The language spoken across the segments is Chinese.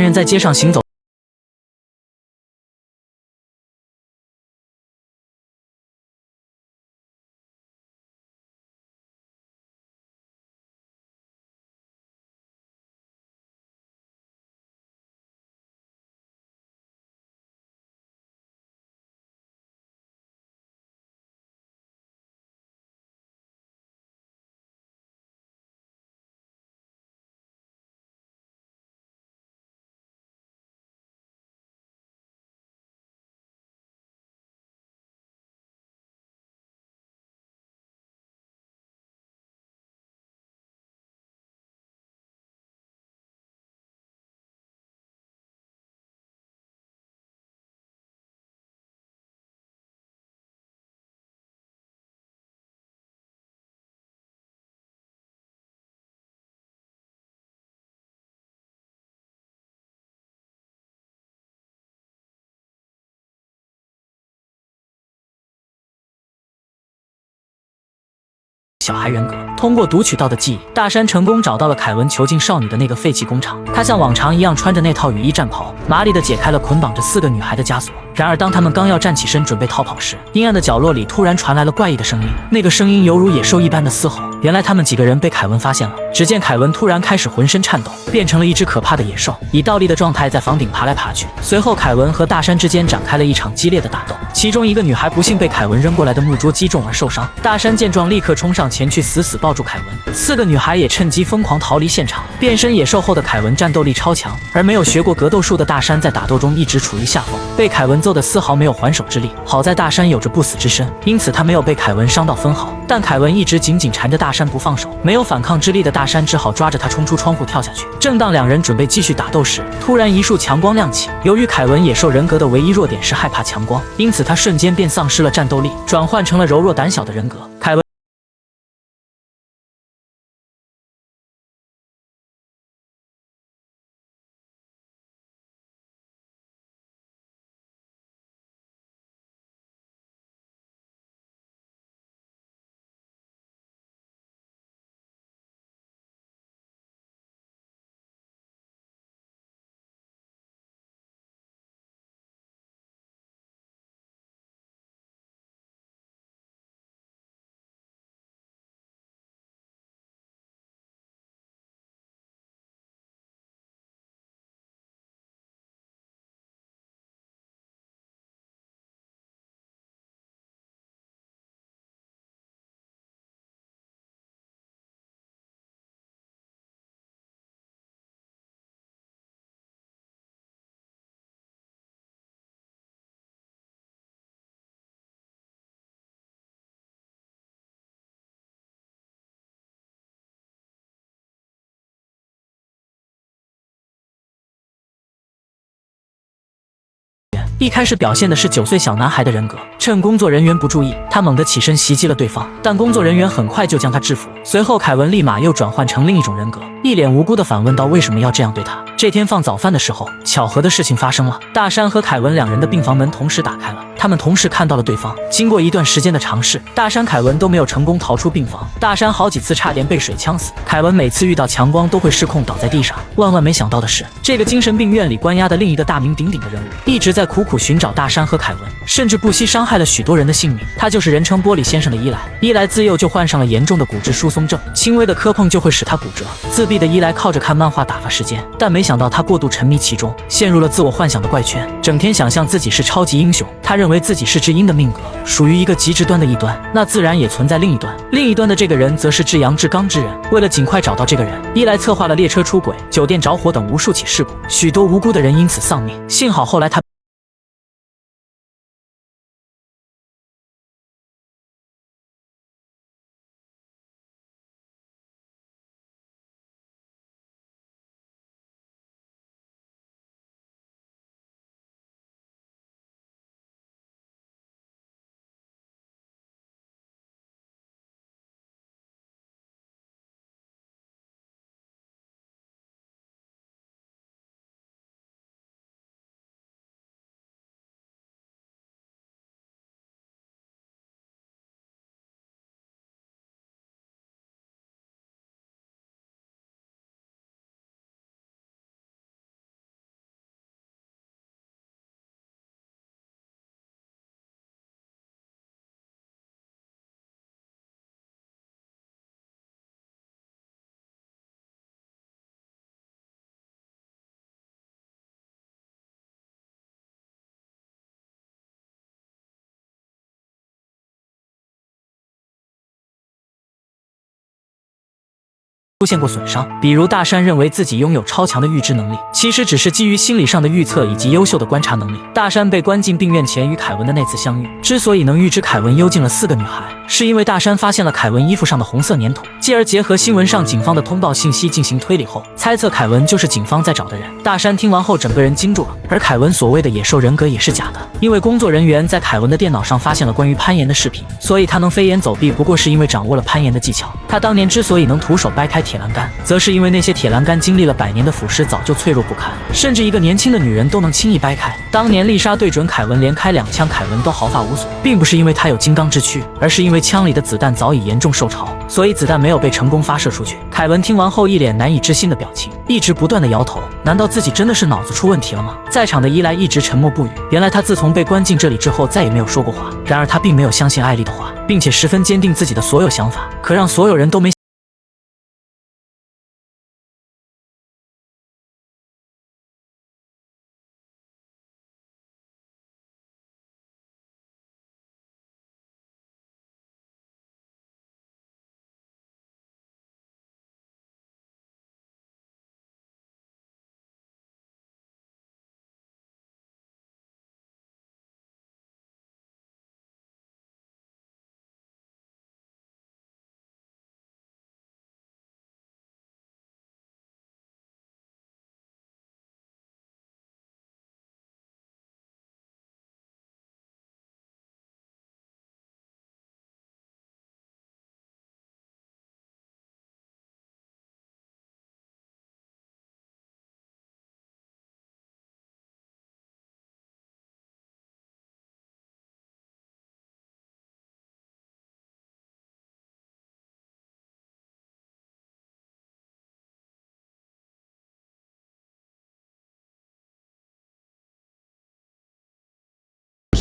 人在街上行走。小孩人格。通过读取到的记忆，大山成功找到了凯文囚禁少女的那个废弃工厂。他像往常一样穿着那套雨衣战袍，麻利地解开了捆绑着4个女孩的枷锁。然而，当他们刚要站起身准备逃跑时，阴暗的角落里突然传来了怪异的声音，那个声音犹如野兽一般的嘶吼。原来他们几个人被凯文发现了。只见凯文突然开始浑身颤抖，变成了一只可怕的野兽，以倒立的状态在房顶爬来爬去。随后，凯文和大山之间展开了一场激烈的打斗，其中一个女孩不幸被凯文扔过来的木桌击中而受伤。大山见状，立刻冲上前去死死抱住凯文。4个女孩也趁机疯狂逃离现场。变身野兽后的凯文战斗力超强，而没有学过格斗术的大山在打斗中一直处于下风，被凯文揍得丝毫没有还手之力。好在大山有着不死之身，因此他没有被凯文伤到分毫。但凯文一直紧紧缠着大山不放手，没有反抗之力的大山只好抓着他冲出窗户跳下去。正当两人准备继续打斗时，突然一束强光亮起。由于凯文野兽人格的唯一弱点是害怕强光，因此他瞬间便丧失了战斗力，转换成了柔弱胆小的人格。凯文一开始表现的是9岁小男孩的人格，趁工作人员不注意，他猛地起身袭击了对方，但工作人员很快就将他制服。随后凯文立马又转换成另一种人格，一脸无辜地反问道：为什么要这样对他？这天放早饭的时候，巧合的事情发生了，大山和凯文两人的病房门同时打开了，他们同时看到了对方。经过一段时间的尝试，大山、凯文都没有成功逃出病房。大山好几次差点被水呛死，凯文每次遇到强光都会失控倒在地上。万万没想到的是，这个精神病院里关押的另一个大名鼎鼎的人物，一直在苦苦寻找大山和凯文，甚至不惜伤害了许多人的性命。他就是人称玻璃先生的伊莱。伊莱自幼就患上了严重的骨质疏松症，轻微的磕碰就会使他骨折。自闭的伊莱靠着看漫画打发时间，但没想到他过度沉迷其中，陷入了自我幻想的怪圈，整天想象自己是超级英雄。他认为自己是只鹰的命格，属于一个极致端的一端，那自然也存在另一端。另一端的这个人则是至阳至刚之人。为了尽快找到这个人，伊莱策划了列车出轨、酒店着火等无数起事故，许多无辜的人因此丧命。幸好后来他出现过损伤，比如大山认为自己拥有超强的预知能力，其实只是基于心理上的预测以及优秀的观察能力。大山被关进病院前与凯文的那次相遇，之所以能预知凯文幽禁了4个女孩，是因为大山发现了凯文衣服上的红色粘土，继而结合新闻上警方的通报信息进行推理后，猜测凯文就是警方在找的人。大山听完后整个人惊住了，而凯文所谓的野兽人格也是假的，因为工作人员在凯文的电脑上发现了关于攀岩的视频，所以他能飞檐走壁不过是因为掌握了攀岩的技巧。他当年之所以能徒手掰开铁栏杆，则是因为那些铁栏杆经历了100年的腐蚀，早就脆弱不堪，甚至一个年轻的女人都能轻易掰开。当年丽莎对准凯文连开2枪，凯文都毫发无损，并不是因为他有金刚之躯，而是因为枪里的子弹早已严重受潮，所以子弹没有被成功发射出去。凯文听完后一脸难以置信的表情，一直不断的摇头，难道自己真的是脑子出问题了吗？在场的伊莱一直沉默不语，原来他自从被关进这里之后再也没有说过话。然而他并没有相信艾丽的话，并且十分坚定自己的所有想法，可让所有人都没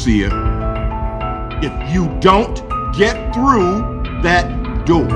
see it if you don't get through that door.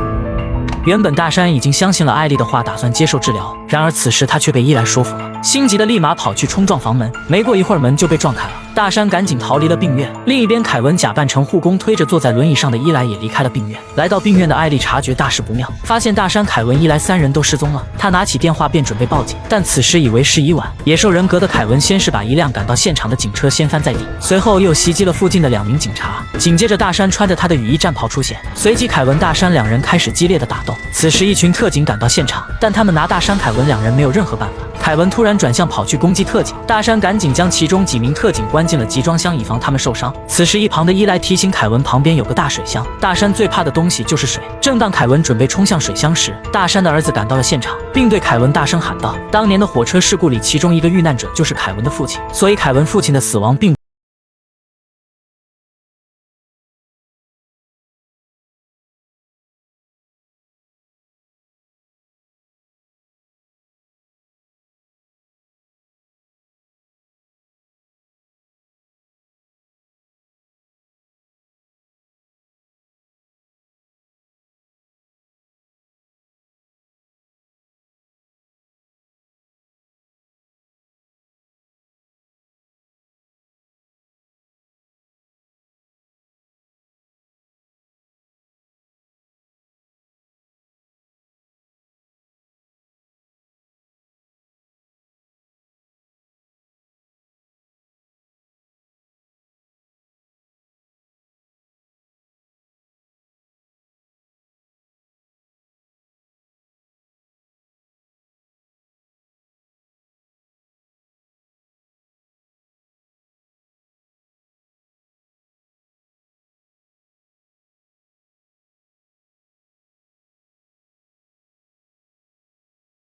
原本大山已经相信了艾丽的话，打算接受治疗，然而此时他却被伊莱说服了，心急的立马跑去冲撞房门，没过一会儿门就被撞开了。大山赶紧逃离了病院。另一边，凯文假扮成护工，推着坐在轮椅上的伊莱也离开了病院。来到病院的艾丽察觉大事不妙，发现大山、凯文、伊莱3人都失踪了。他拿起电话便准备报警，但此时已为时已晚。野兽人格的凯文先是把一辆赶到现场的警车掀翻在地，随后又袭击了附近的2名警察。紧接着，大山穿着他的雨衣战袍出现，随即凯文、大山2人开始激烈的打斗。此时，一群特警赶到现场，但他们拿大山、凯文2人没有任何办法。凯文突然转向跑去攻击特警，大山赶紧将其中几名特警关进了集装箱，以防他们受伤。此时一旁的伊莱提醒凯文，旁边有个大水箱，大山最怕的东西就是水。正当凯文准备冲向水箱时，大山的儿子赶到了现场，并对凯文大声喊道：当年的火车事故里，其中一个遇难者就是凯文的父亲，所以凯文父亲的死亡并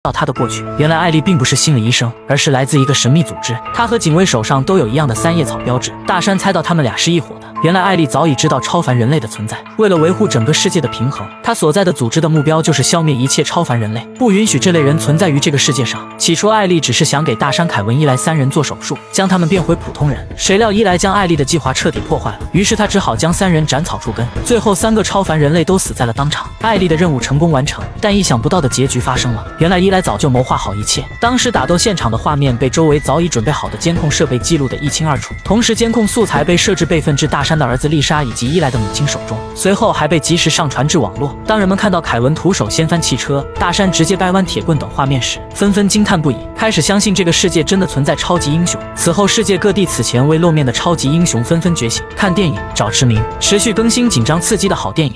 到他的过去。原来艾丽并不是心理医生，而是来自一个神秘组织。她和警卫手上都有一样的3叶草标志。大山猜到他们俩是一伙的。原来艾丽早已知道超凡人类的存在，为了维护整个世界的平衡，她所在的组织的目标就是消灭一切超凡人类，不允许这类人存在于这个世界上。起初艾丽只是想给大山、凯文、伊莱3人做手术，将他们变回普通人，谁料伊莱将艾丽的计划彻底破坏了，于是他只好将3人斩草除根。最后3个超凡人类都死在了当场。艾丽的任务成功完成，但意想不到的结局发生了。原来伊莱来早就谋划好一切。当时打斗现场的画面被周围早已准备好的监控设备记录得一清二楚，同时监控素材被设置备份至大山的儿子丽莎以及伊莱的母亲手中，随后还被及时上传至网络。当人们看到凯文徒手掀翻汽车、大山直接掰弯铁棍等画面时，纷纷惊叹不已，开始相信这个世界真的存在超级英雄。此后，世界各地此前未露面的超级英雄纷纷觉醒。看电影找驰名，持续更新紧张刺激的好电影。